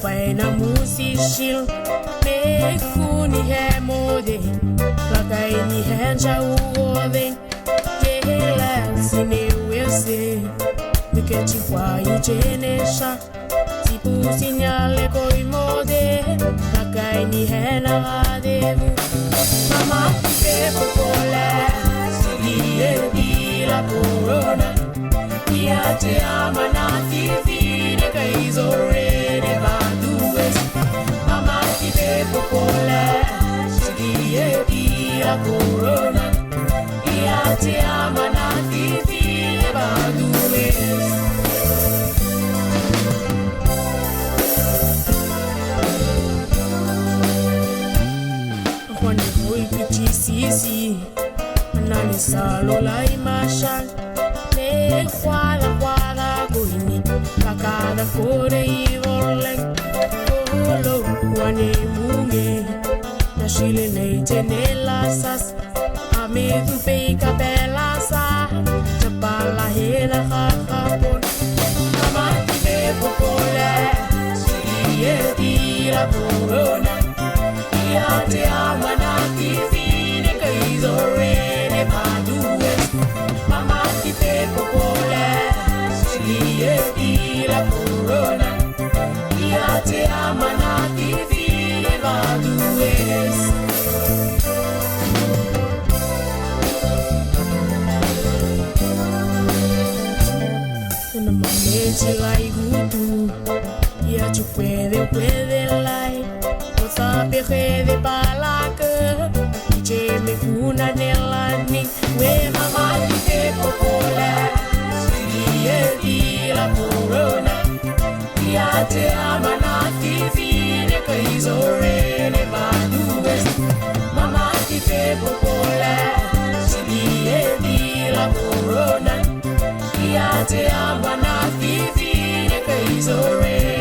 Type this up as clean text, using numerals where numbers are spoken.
Faina musishil me kuni he mode lakai ni hanja uode yela sine wese miketi kwa ijenesha tipu sinyale koi mode lakai ni hena adevu mama te popola silie di la corona ia te amana fine kaizore popola sigue di la corona ia te amana ti badue quando voi che si nani salo la imasha ne quala goini cada fore I volle lo wane munge na shile neite nela sas ame tu pe capella sa chapala hela khapon amati pe popola sigue di la corona ia te amana ti fine kaizore ne padue amati pe popola sigue di la corona ia te amana ti fine vadues una mamete lai gutu ia tu puede lai no sabe de palaka che me kuna nelani we mama te popola sigue di la corona ia te amana ti fine kaizore ne vadues mama ti te popola sigue di la corona ia te amana ti fine kaizore